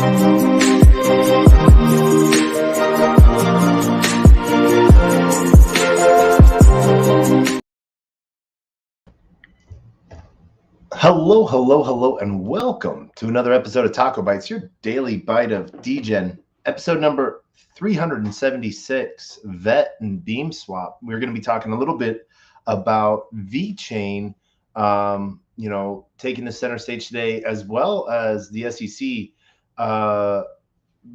Hello, hello, hello, and welcome to another episode of TacoBytes, your daily bite of Degen, episode number 376, Vet and Beam Swap. We're going to be talking a little bit about VeChain, taking the center stage today, as well as the SEC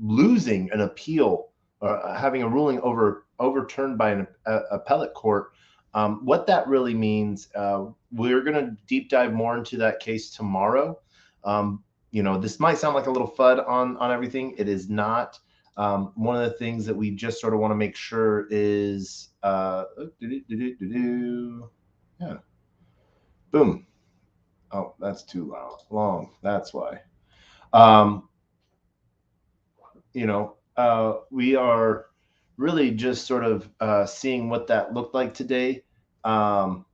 losing an appeal, having a ruling overturned by an appellate court. What that really means, we're going to deep dive more into that case tomorrow. This might sound like a little FUD on everything. It is not. One of the things that we just sort of want to make sure is, yeah, boom. Oh, that's too long. That's why. We are really just sort of seeing what that looked like today. And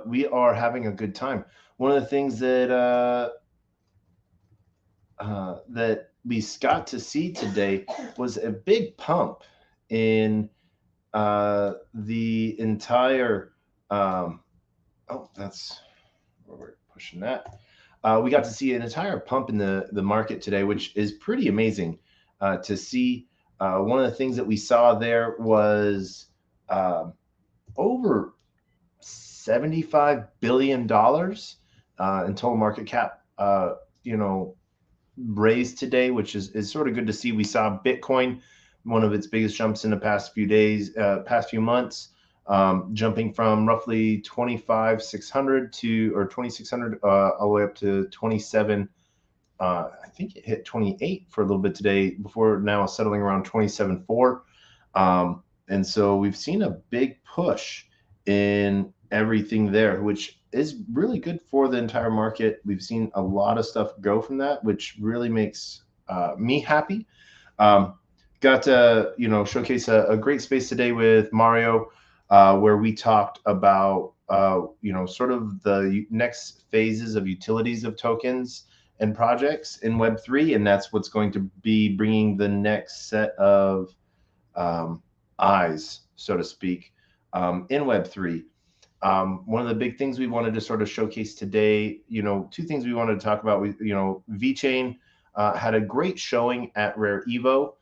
we are having a good time. One of the things that that we got to see today was a big pump in the entire. That's where we're pushing that. We got to see an entire pump in the market today, which is pretty amazing to see. One of the things that we saw there was over $75 billion in total market cap, raised today, which is sort of good to see. We saw Bitcoin, one of its biggest jumps in the past few days, past few months, jumping from roughly 25,600 or 2,600 all the way up to 27. I think it hit 28 for a little bit today before now settling around 27.4. And so we've seen a big push in everything there, which is really good for the entire market. We've seen a lot of stuff go from that, which really makes me happy. Got to showcase a great space today with Mario, where we talked about sort of the next phases of utilities of tokens and projects in Web3, and that's what's going to be bringing the next set of eyes, so to speak, in Web3. One of the big things we wanted to sort of showcase today, two things we wanted to talk about. VeChain had a great showing at Rare Evo.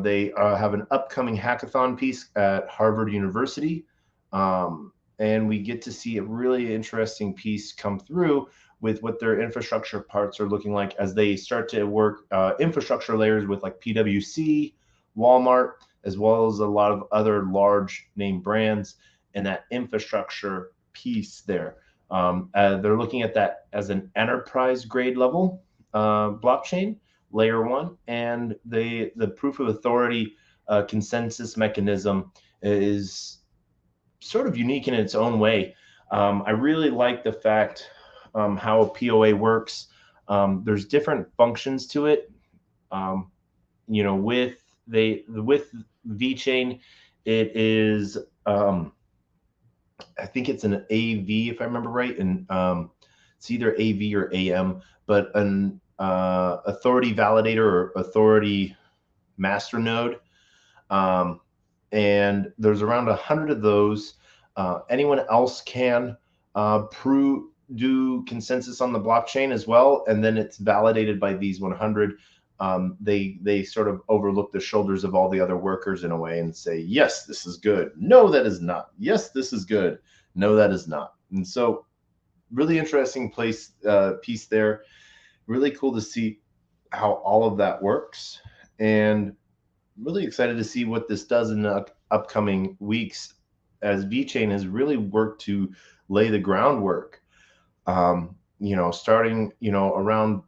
They have an upcoming hackathon piece at Harvard University, and we get to see a really interesting piece come through with what their infrastructure parts are looking like as they start to work infrastructure layers with like PwC, Walmart, as well as a lot of other large name brands and that infrastructure piece there. They're looking at that as an enterprise grade level blockchain, layer one, and the proof of authority consensus mechanism is sort of unique in its own way. I really like the fact how a POA works. There's different functions to it. With VeChain, it is I think it's an AV if I remember right, and it's either AV or AM, but an authority validator or authority master node, and there's around 100 of those. Anyone else can do consensus on the blockchain as well, and then it's validated by these 100. They sort of overlook the shoulders of all the other workers in a way and say, yes, this is good. No, that is not. Yes, this is good. No, that is not. And so really interesting piece there. Really cool to see how all of that works, and really excited to see what this does in the upcoming weeks as VeChain has really worked to lay the groundwork. Starting around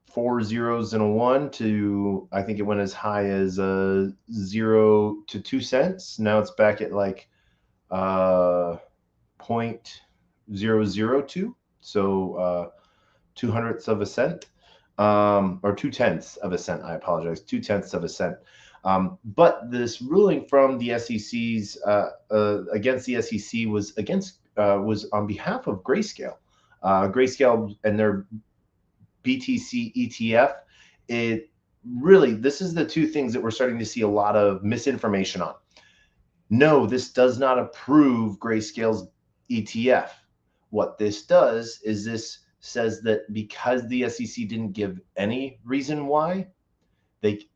4 zeros and a 1 to, I think it went as high as 0 to 2 cents. Now it's back at like 0.002, so 2/100ths of a cent, or 2/10ths of a cent. I apologize, 2/10ths of a cent. But this ruling from the SEC's against the SEC was on behalf of Grayscale. Grayscale and their BTC ETF, it really, this is the two things that we're starting to see a lot of misinformation on. No, this does not approve Grayscale's ETF. What this does is this says that because the SEC didn't give any reason why, they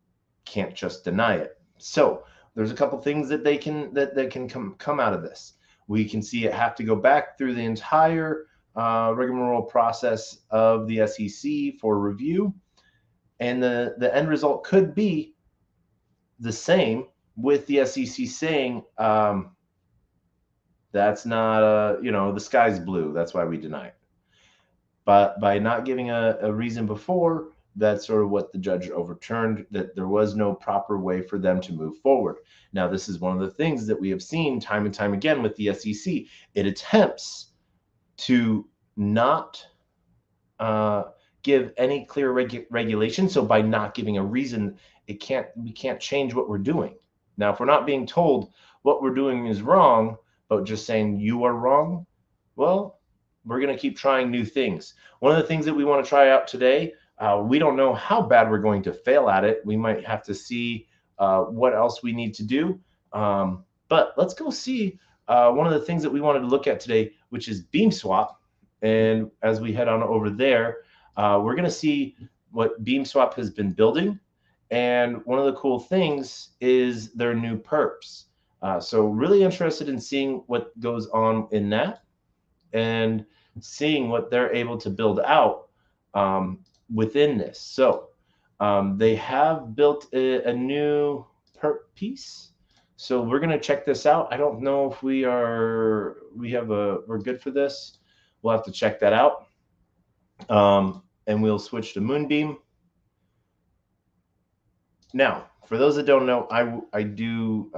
can't just deny it. So there's a couple things that they can that can come out of this. We can see it have to go back through the entire rigmarole process of the SEC for review, and the end result could be the same, with the SEC saying that's not the sky's blue, that's why we deny it. But by not giving a reason before, that's sort of what the judge overturned, that there was no proper way for them to move forward. Now, this is one of the things that we have seen time and time again with the SEC. It attempts to not give any clear regulation. So by not giving a reason, we can't change what we're doing. Now, if we're not being told what we're doing is wrong, but just saying you are wrong, well, we're going to keep trying new things. One of the things that we want to try out today, we don't know how bad we're going to fail at it. We might have to see what else we need to do. But let's go see one of the things that we wanted to look at today, which is beam swap. And as we head on over there, we're going to see what beam swap has been building. And one of the cool things is their new perps. So really interested in seeing what goes on in that and seeing what they're able to build out within this. So they have built a new perp piece. So we're going to check this out. I don't know if we're good for this. We'll have to check that out. And we'll switch to Moonbeam. Now, for those that don't know, I do,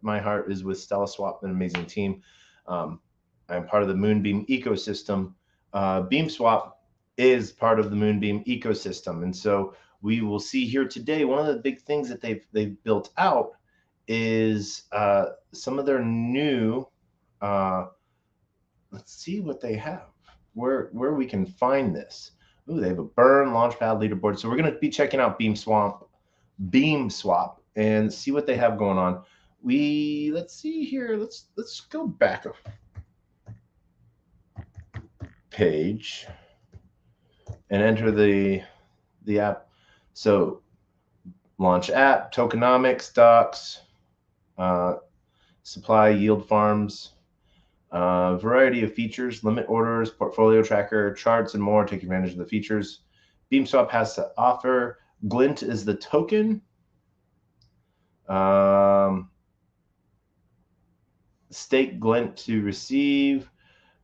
my heart is with Stella Swap, an amazing team. I'm part of the Moonbeam ecosystem. Beam Swap is part of the Moonbeam ecosystem. And so we will see here today, one of the big things that they've built out is some of their new, let's see what they have, where we can find this. Ooh, they have a burn, launchpad, leaderboard. So we're going to be checking out Beam Swap and see what they have going on. Let's see here. Let's go back a page and enter the app. So launch app, tokenomics, docs, supply, yield farms, variety of features, limit orders, portfolio tracker, charts, and more. Take advantage of the features BeamSwap has to offer. Glint is the token. Stake Glint to receive.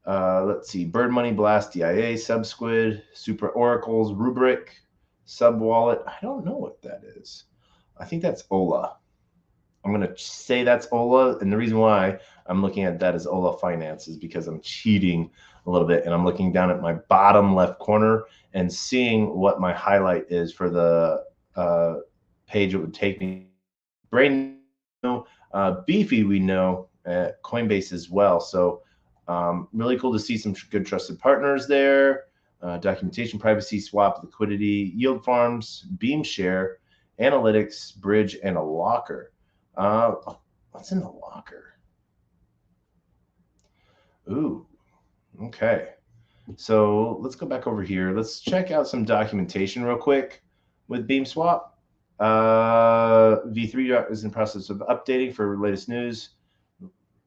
Let's see, Bird Money, Blast, DIA, Subsquid, Super Oracles, Rubric, Sub Wallet. I don't know what that is. I think that's Ola. I'm going to say that's Ola. And the reason why I'm looking at that as Ola Finance is because I'm cheating a little bit. And I'm looking down at my bottom left corner and seeing what my highlight is for the page it would take me. Brain, Beefy, we know, at Coinbase as well. So really cool to see some good trusted partners there. Documentation, privacy, swap, liquidity, yield farms, beam share, analytics, bridge, and a locker. What's in the locker? Ooh, okay. So let's go back over here. Let's check out some documentation real quick with BeamSwap. V3 is in process of updating for latest news.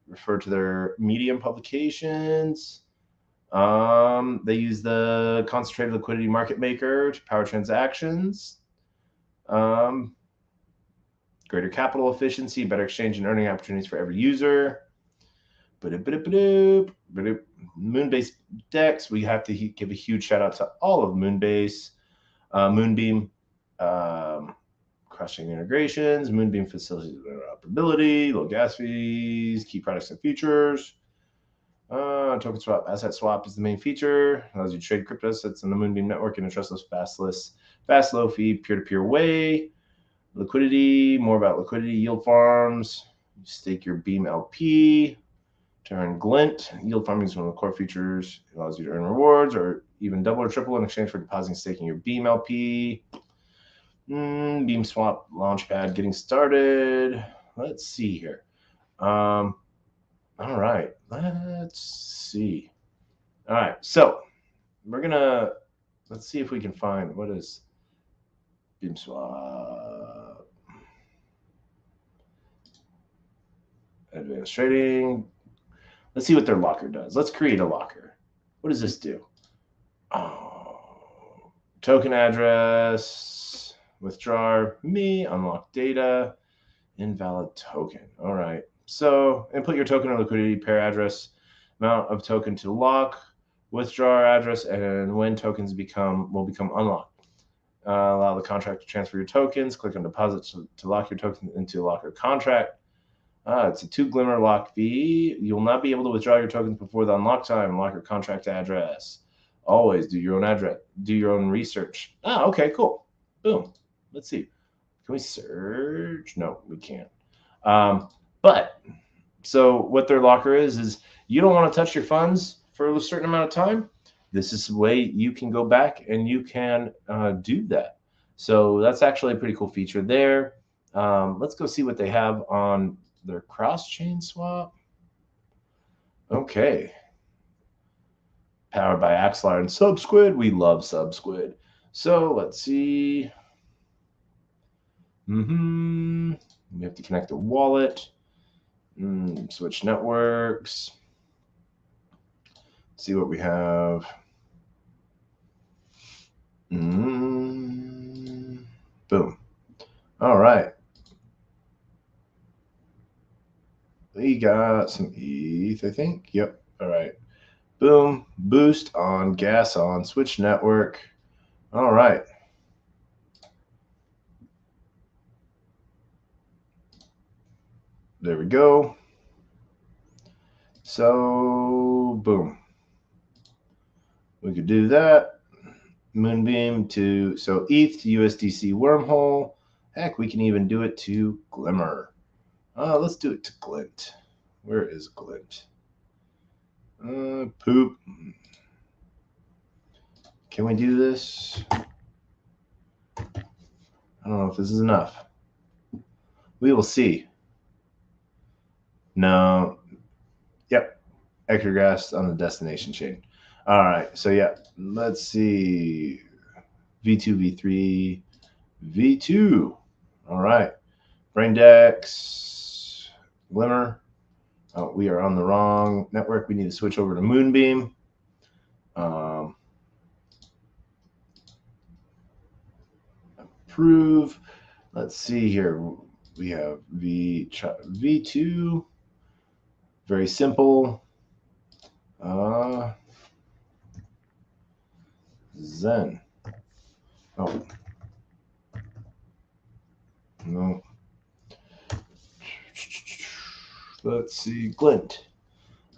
Refer to their Medium publications. They use the concentrated liquidity market maker to power transactions. Greater capital efficiency, better exchange and earning opportunities for every user. Moonbase Dex, we have to give a huge shout out to all of Moonbase, Moonbeam, crushing integrations, Moonbeam facilitates interoperability, low gas fees, key products and features. Token swap, asset swap is the main feature. Allows you to trade crypto assets on the Moonbeam network in a trustless, fast, low fee, peer-to-peer way. Liquidity, more about liquidity, yield farms, stake your Beam LP. Turn Glint. Yield farming is one of the core features. It allows you to earn rewards or even double or triple in exchange for depositing staking your Beam LP. Beam swap launchpad getting started. Let's see here. All right, let's see. All right, so we're gonna let's see if we can find what is Beam swap. Advanced trading. Let's see what their locker does. Let's create a locker. What does this do? Oh, token address, withdraw me, unlock data, invalid token. All right. So input your token or liquidity pair address, amount of token to lock, withdraw address, and when tokens will become unlocked. Allow the contract to transfer your tokens. Click on deposit to lock your token into a locker contract. It's a 2 Glimmer lock fee. You'll not be able to withdraw your tokens before the unlock time. Lock your contract address. Always do your own address. Do your own research. Okay, cool. Boom. Let's see. Can we search? No, we can't. But so what their locker is you don't want to touch your funds for a certain amount of time. This is the way you can go back and you can do that. So that's actually a pretty cool feature there. Let's go see what they have on their cross-chain swap. Okay. Powered by Axelar and SubSquid. We love SubSquid. So let's see. We have to connect a wallet. Switch networks. See what we have. Boom. All right. We got some ETH, I think. Yep. All right. Boom. Boost on, gas on, switch network. All right. There we go. So, boom. We could do that. Moonbeam to, so ETH to USDC wormhole. Heck, we can even do it to Glimmer. Let's do it to Glint. Where is Glint? Poop. Can we do this? I don't know if this is enough. We will see. No. Yep. Ectograss on the destination chain. All right. So, yeah. Let's see. V2, V3, V2. All right. Braindex. Glimmer. Oh, we are on the wrong network. We need to switch over to Moonbeam. Approve. Let's see here. We have V2. Very simple. Zen. Oh. No. Let's see. Glint.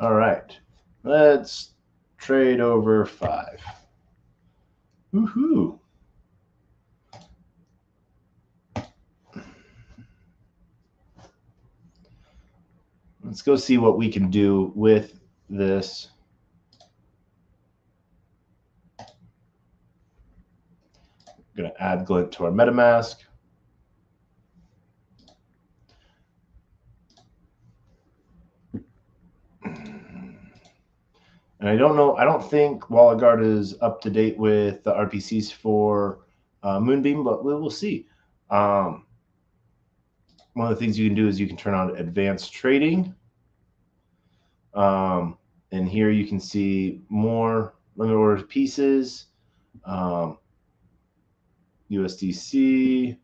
All right. Let's trade over 5. Woohoo. Let's go see what we can do with this. I'm going to add Glint to our MetaMask. And I don't know, I don't think Wallet Guard is up to date with the RPCs for Moonbeam, but we will see. One of the things you can do is you can turn on advanced trading. And here you can see more limit order pieces, USDC.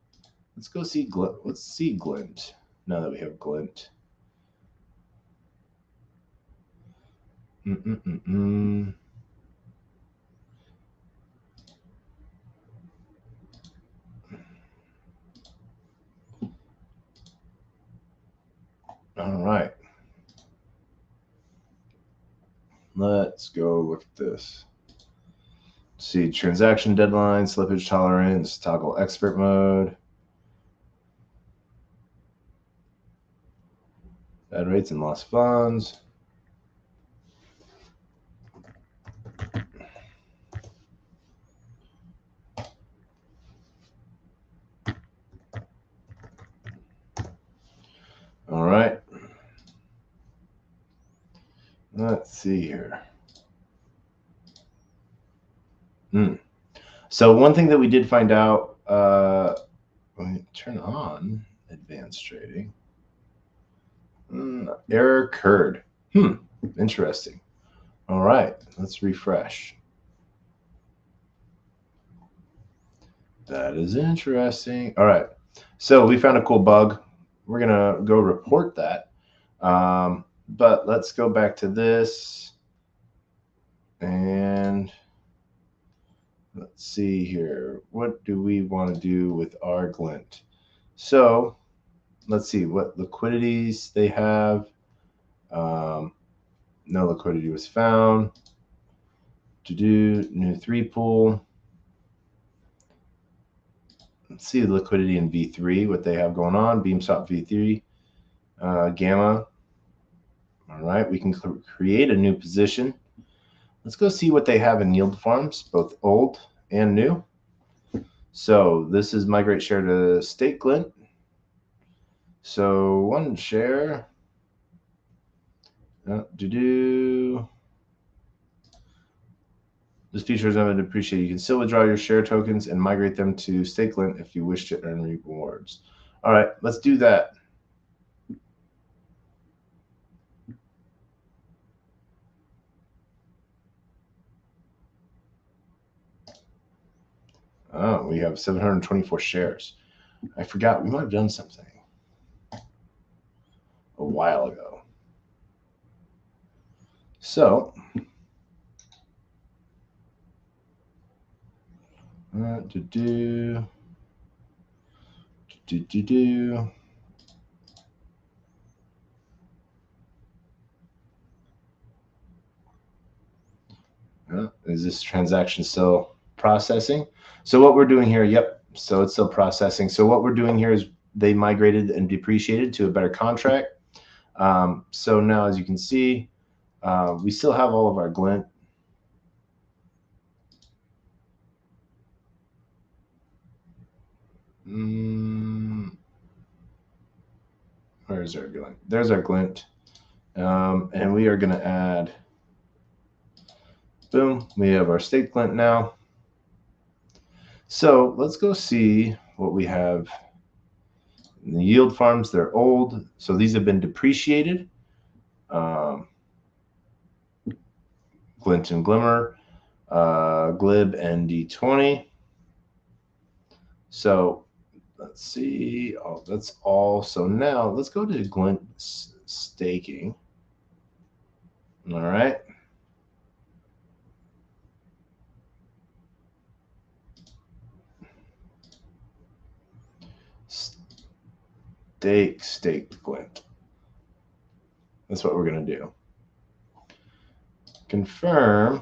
Let's go see Glint. Let's see Glint now that we have Glint. All right. Let's go look at this. Let's see, transaction deadline, slippage tolerance, toggle expert mode. Bad rates and lost funds. Let's see here. So one thing that we did find out, when we turn on advanced trading, error occurred. Interesting. All right, let's refresh. That is interesting. All right, so we found a cool bug. We're gonna go report that. But let's go back to this and let's see here. What do we want to do with our glint? So let's see what liquidities they have. No liquidity was found. To do new 3 pool. Let's see the liquidity in V3, what they have going on. BeamSwap V3, Gamma. All right, we can create a new position. Let's go see what they have in yield farms, both old and new. So this is migrate share to stake glint. So 1 share. This feature is not appreciated. You can still withdraw your share tokens and migrate them to stake glint if you wish to earn rewards. All right, let's do that. Oh, we have 724 shares. I forgot, we might have done something a while ago. So, is this transaction still processing? So what we're doing here, yep, so it's still processing. So what we're doing here is they migrated and depreciated to a better contract. So now, as you can see, we still have all of our glint. Where's our glint? There's our glint. And we are going to add, boom, we have our stake glint now. So let's go see what we have. In the yield farms, they're old, so these have been depreciated. Glint and Glimmer, Glib and D20. So let's see. Oh, that's all. So now let's go to glint staking. All right. Staked glint. That's what we're going to do. Confirm.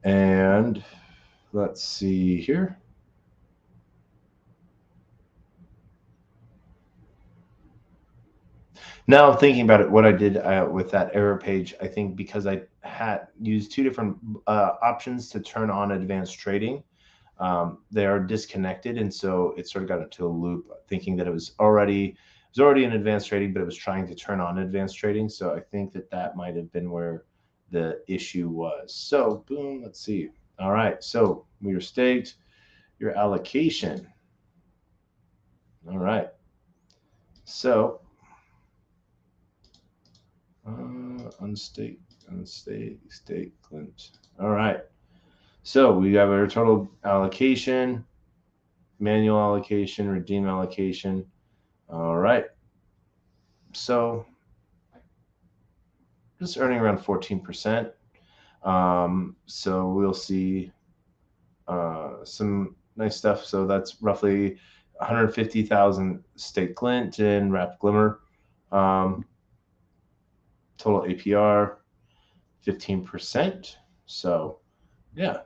And let's see here. Now thinking about it, what I did with that error page, I think because I had used 2 different options to turn on advanced trading, they are disconnected, and so it sort of got into a loop, thinking that it was already in advanced trading, but it was trying to turn on advanced trading. So I think that might have been where the issue was. So boom, let's see. All right, so we are staked. Your allocation. All right. So unstake glint. All right. So we have our total allocation, manual allocation, redeem allocation. All right. So just earning around 14%. So we'll see some nice stuff. So that's roughly 150,000 stake glint and wrapped glimmer. Total APR 15%. So yeah,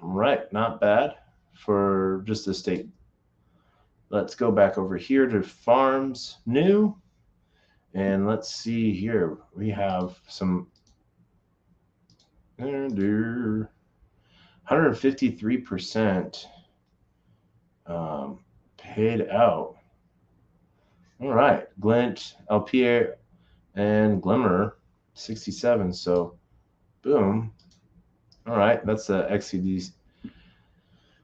right, not bad for just a stake. Let's go back over here to farms new, and let's see here. We have some 153% paid out. All right, Glint, LPA, and Glimmer 67. So boom. All right, that's the XCD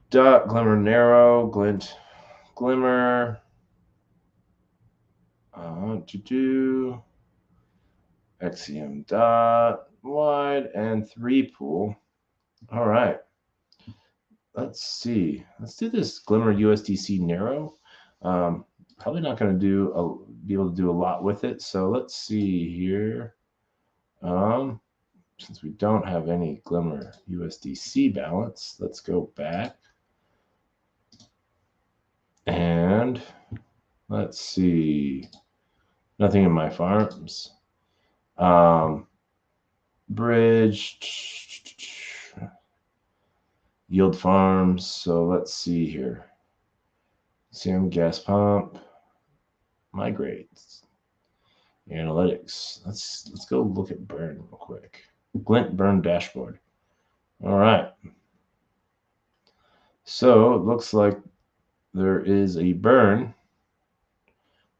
dot, Glimmer narrow, glint, Glimmer. To do XCM dot wide and 3 pool. All right. Let's see. Let's do this Glimmer USDC narrow. Probably not going to be able to do a lot with it. So let's see here. Since we don't have any Glimmer USDC balance, let's go back and let's see. Nothing in my farms. Bridge yield farms. So let's see here. CM gas pump. Migrate. Analytics. Let's go look at burn real quick. Glint burn dashboard. All right. So it looks like there is a burn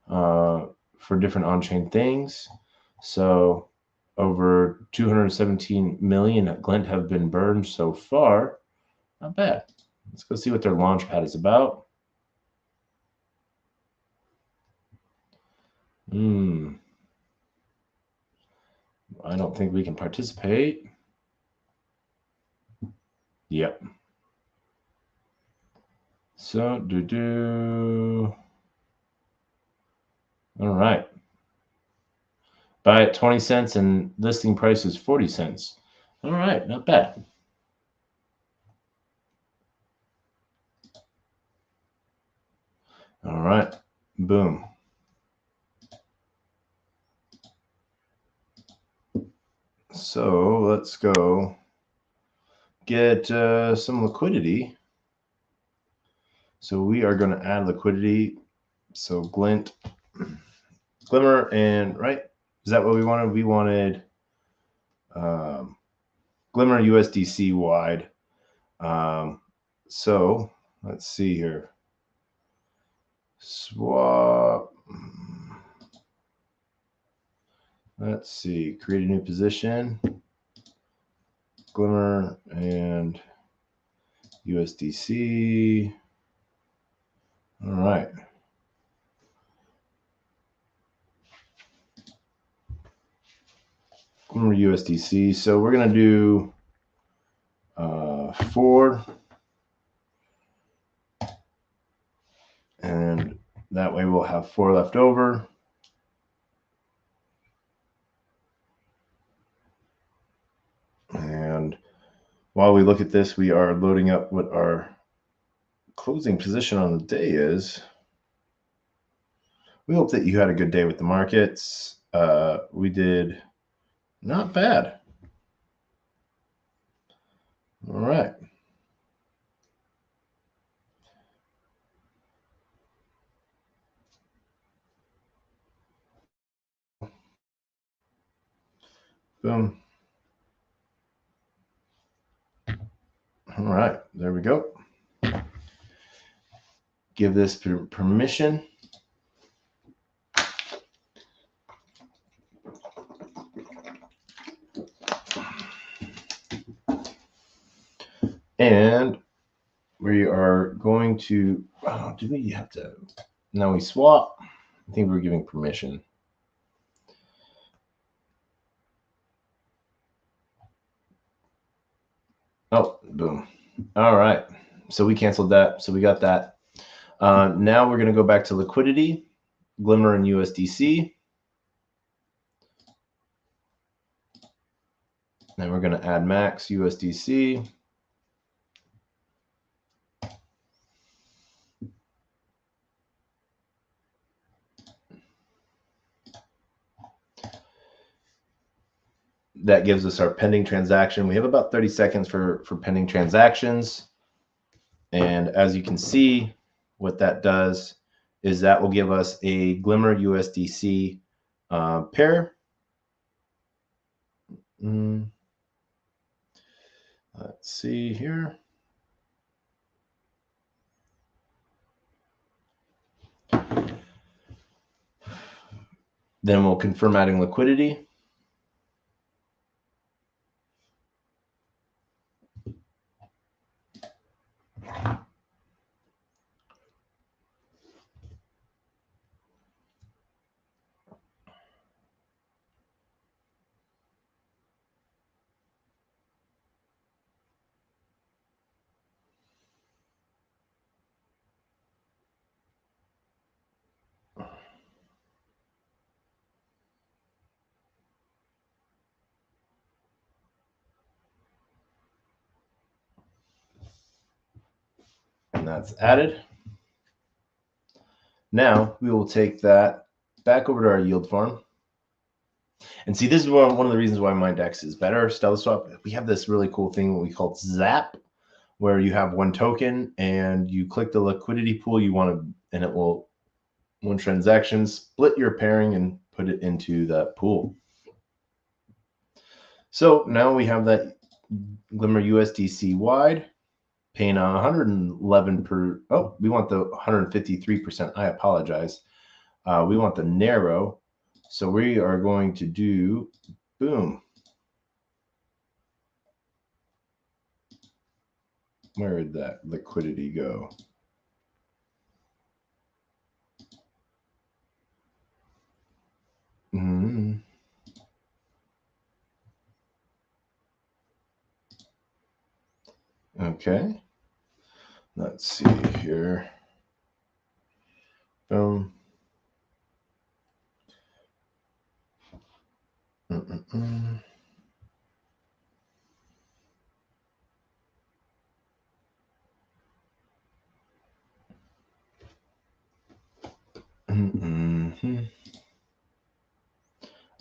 for different on-chain things. So over 217 million at Glint have been burned so far. Not bad. Let's go see what their launch pad is about. I don't think we can participate. Yep. So all right. Buy at 20 cents and listing price is 40 cents. All right, not bad. All right, boom. So let's go get some liquidity. So we are going to add liquidity. So Glint, Glimmer, and right? Is that what we wanted? We wanted Glimmer USDC wide. So let's see here. Swap. Let's see. Create a new position. Glimmer and USDC. All right. Glimmer USDC. So we're going to do 4. And that way we'll have 4 left over. And while we look at this, we are loading up what our closing position on the day is. We hope that you had a good day with the markets. We did not bad. All right. Boom. All right, there we go. Give this permission. And we are going to, do we have to, no, we swap. I think we're giving permission. Oh, boom. All right. So we canceled that. So we got that. Now we're going to go back to liquidity, Glimmer and USDC. Then we're going to add max USDC. That gives us our pending transaction. We have about 30 seconds for pending transactions. And as you can see, what that does is that will give us a Glimmer USDC pair. Let's see here. Then we'll confirm adding liquidity. And that's added. Now we will take that back over to our yield farm. And see, this is one of the reasons why MindX is better. StellaSwap, we have this really cool thing we call Zap, where you have one token and you click the liquidity pool you want to, and it will, one transaction, split your pairing and put it into that pool. So now we have that Glimmer USDC wide, paying 111 per, oh, we want the 153%. I apologize. We want the narrow. So we are going to do, boom. Where did that liquidity go? Okay. Let's see here. Boom.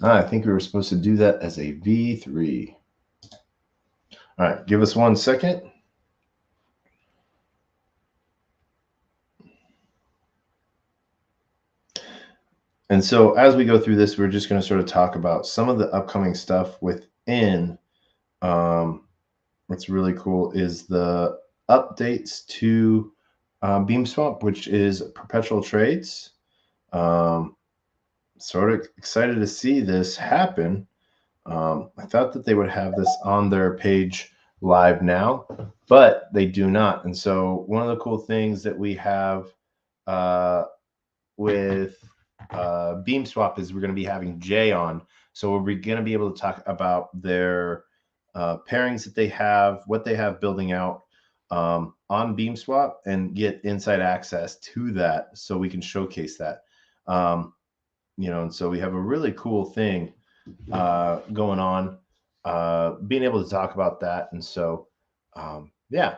I think we were supposed to do that as a V3. All right, give us 1 second. And so as we go through this, we're just going to sort of talk about some of the upcoming stuff within. What's really cool is the updates to BeamSwap, which is perpetual trades. Sort of excited to see this happen. I thought that they would have this on their page live now, but they do not. And so one of the cool things that we have with BeamSwap is we're going to be having Jay on. So we're going to be able to talk about their pairings that they have, what they have building out on BeamSwap, and get inside access to that so we can showcase that. And so we have a really cool thing going on, being able to talk about that. And so, yeah,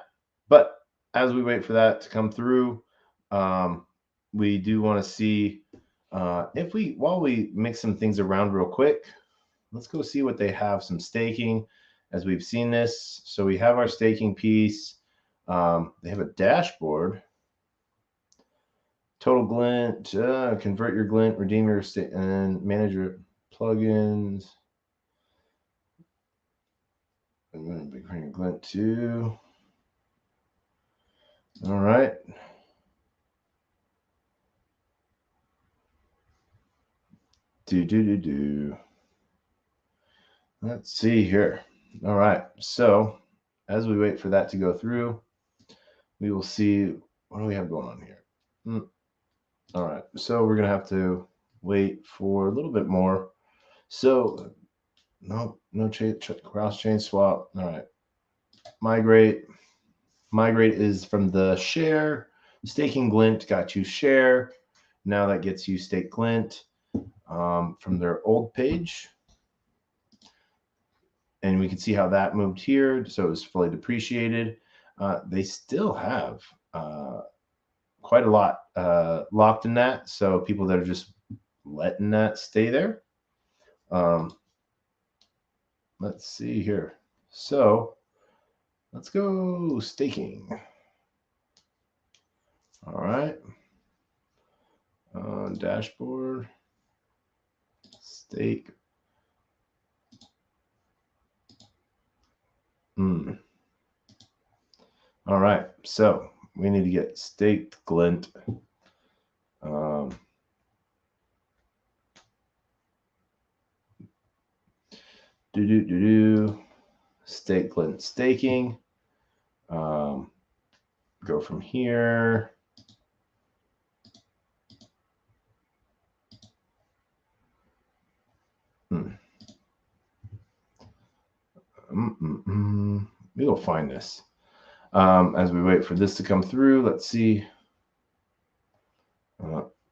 but as we wait for that to come through, we do want to see while we mix some things around real quick, let's go see what they have, some staking, as we've seen this. So we have our staking piece. They have a dashboard. Total glint, convert your glint, redeem your state, and manage your plugins. I'm going to be creating glint too. All right. Let's see here. All right. So as we wait for that to go through, we will see what do we have going on here. All right. So we're going to have to wait for a little bit more. So no cross chain swap. All right. Migrate is from the share. Staking glint got you share. Now that gets you stake glint from their old page. And we can see how that moved here. So it was fully depreciated. They still have quite a lot locked in that. So people that are just letting that stay there. Let's see here. So let's go staking. All right. Dashboard. Stake. All right. So we need to get staked glint. Stakelet staking. Go from here. We'll find this. As we wait for this to come through, let's see.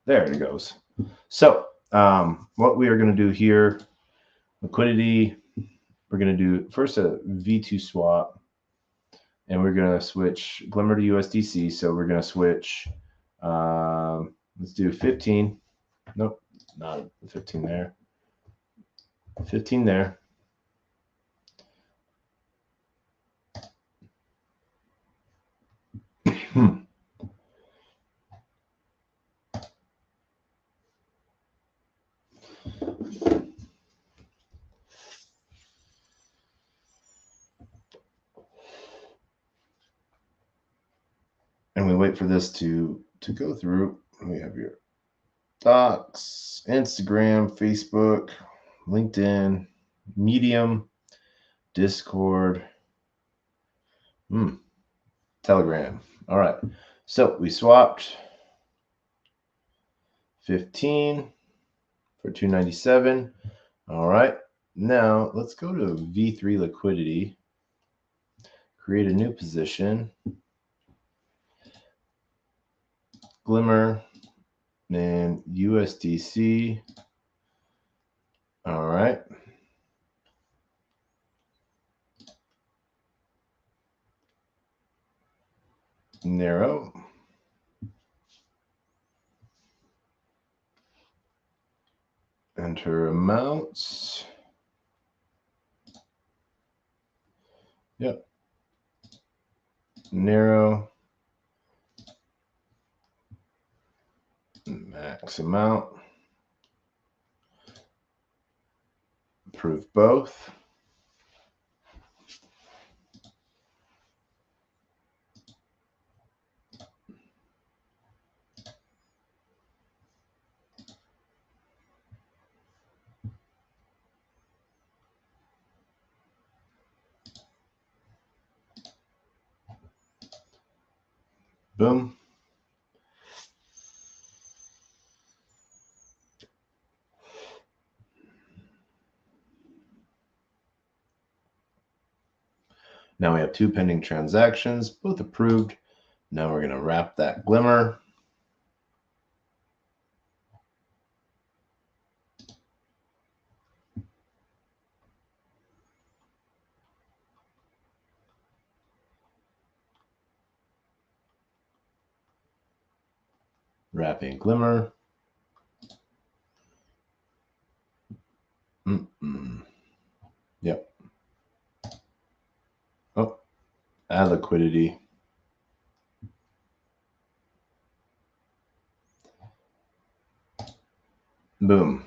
There it goes. So what we are going to do here, liquidity, we're going to do first a V2 swap, and we're going to switch Glimmer to USDC. So we're going to switch, let's do 15. Nope, not 15 there. 15 there. And we wait for this to go through. We have your Docs, Instagram, Facebook, LinkedIn, Medium, Discord, Telegram. All right. So we swapped 15 for 297. All right. Now let's go to V3 liquidity, create a new position, Glimmer, and USDC. All right. Narrow. Enter amounts. Yep. Narrow. Max amount. Approve both. Boom. Now we have 2 pending transactions, both approved. Now we're going to wrap that Glimmer. Wrapping Glimmer. Yep. Oh, add liquidity. Boom.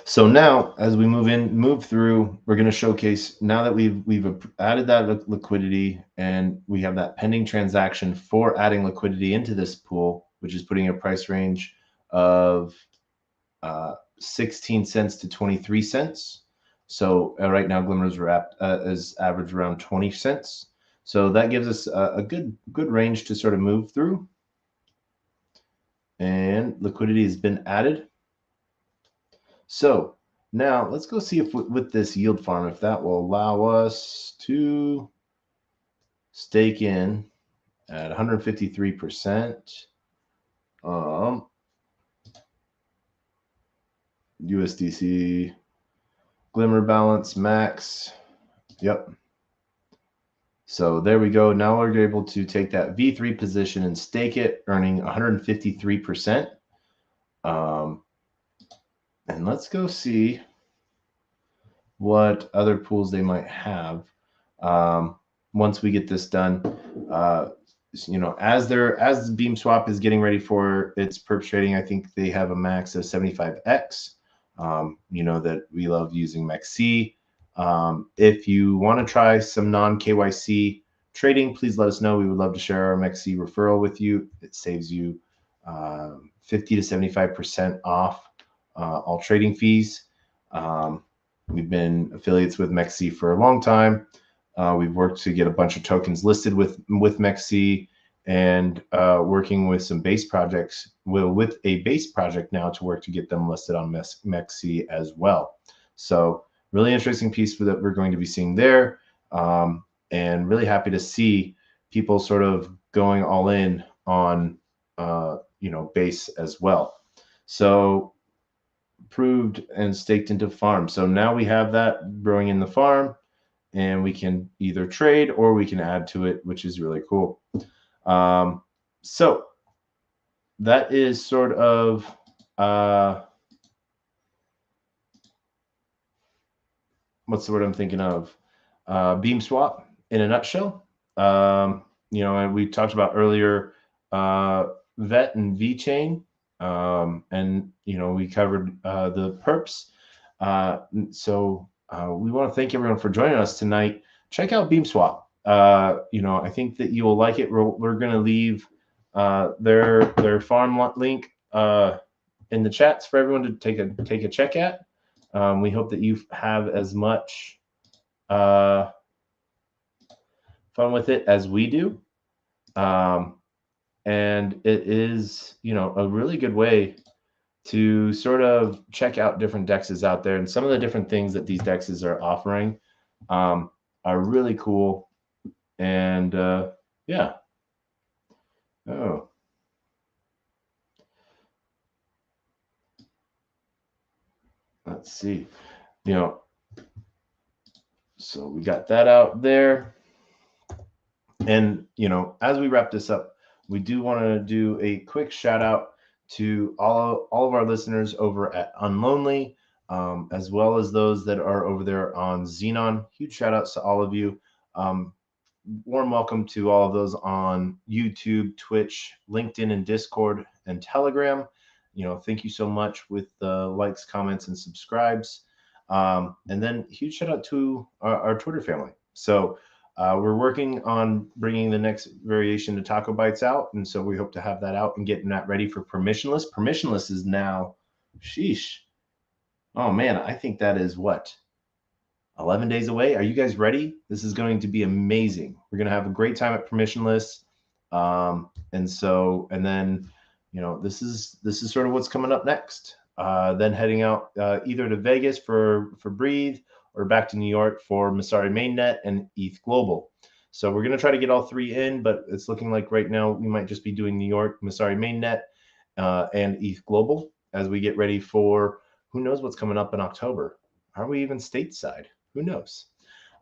So now, as we move through, we're going to showcase now that we've added that liquidity and we have that pending transaction for adding liquidity into this pool, which is putting a price range of 16 cents to 23 cents. So right now, Glimmer's wrapped is average around 20 cents. So that gives us a good range to sort of move through. And liquidity has been added. So now let's go see if with this yield farm, if that will allow us to stake in at 153%. USDC Glimmer balance max. Yep. So there we go. Now we're able to take that V3 position and stake it, earning 153%. And let's go see what other pools they might have once we get this done. You know, as Beam Swap is getting ready for its perp trading, I think they have a max of 75x. You know that we love using MEXC. If you want to try some non-KYC trading, please let us know. We would love to share our MEXC referral with you. It saves you 50 to 75% off all trading fees. We've been affiliates with MEXC for a long time. We've worked to get a bunch of tokens listed with MEXC, and working with some base projects, with a base project now to work to get them listed on MEXC as well. So really interesting piece that we're going to be seeing there, and really happy to see people sort of going all in on base as well. So approved and staked into farm. So now we have that growing in the farm, and we can either trade or we can add to it, which is really cool. So that is sort of what's the word I'm thinking of? Beam swap in a nutshell. And we talked about earlier VET and VeChain, and we covered the perps. So we want to thank everyone for joining us tonight. Check out Beam swap. I think that you will like it. We're going to leave their farm link in the chats for everyone to take a check at. We hope that you have as much fun with it as we do. And it is, a really good way to sort of check out different dexes out there. And some of the different things that these dexes are offering are really cool. And yeah. Oh. Let's see. So we got that out there. And, as we wrap this up, we do want to do a quick shout out to all of our listeners over at Unlonely, as well as those that are over there on Xenon. Huge shout outs to all of you. Warm welcome to all of those on YouTube, Twitch, LinkedIn, and Discord, and Telegram. Thank you so much with the likes, comments, and subscribes. And then huge shout out to our Twitter family. So we're working on bringing the next variation to TacoBytes out, and so we hope to have that out and getting that ready for permissionless. Permissionless is now, sheesh. Oh man, I think that is what? 11 days away. Are you guys ready? This is going to be amazing. We're going to have a great time at permissionless. And then, this is sort of what's coming up next. Then heading out either to Vegas for Breathe, or back to New York for Messari Mainnet and ETH Global. So we're going to try to get all three in, but it's looking like right now we might just be doing New York, Messari Mainnet, and ETH Global as we get ready for who knows what's coming up in October. Are we even stateside? Who knows?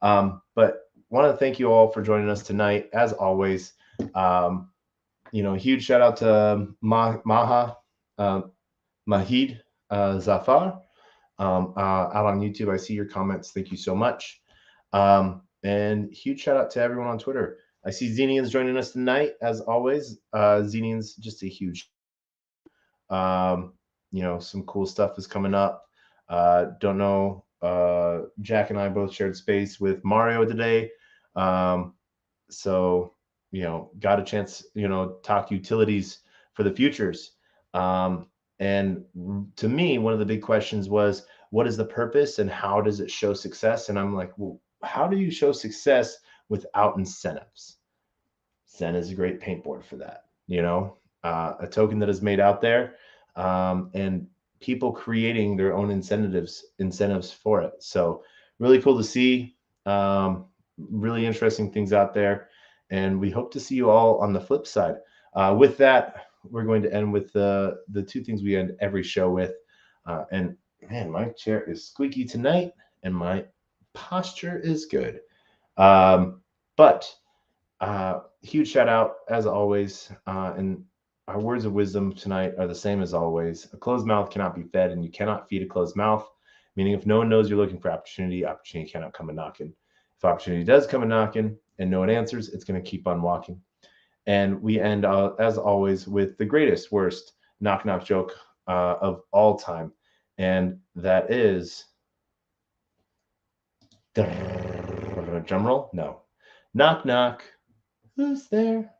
But want to thank you all for joining us tonight. As always, huge shout out to Mahid Zafar out on YouTube. I see your comments. Thank you so much. And huge shout out to everyone on Twitter. I see Xenians joining us tonight, as always. Xenians, just a huge, some cool stuff is coming up. Don't know. Jack and I both shared space with Mario today. So, got a chance, talk utilities for the futures. And to me, one of the big questions was, what is the purpose and how does it show success? And I'm like, well, how do you show success without incentives? Zen is a great paintboard for that, a token that is made out there, and people creating their own incentives for it. So really cool to see, really interesting things out there. And we hope to see you all on the flip side. With that, we're going to end with the two things we end every show with. And man, my chair is squeaky tonight and my posture is good. But huge shout out as always. And our words of wisdom tonight are the same as always. A closed mouth cannot be fed, and you cannot feed a closed mouth. Meaning if no one knows you're looking for opportunity, opportunity cannot come a knocking. If opportunity does come a knocking and no one answers, it's going to keep on walking. And we end, as always, with the greatest, worst knock-knock joke of all time. And that is... Drum roll? No. Knock, knock. Who's there?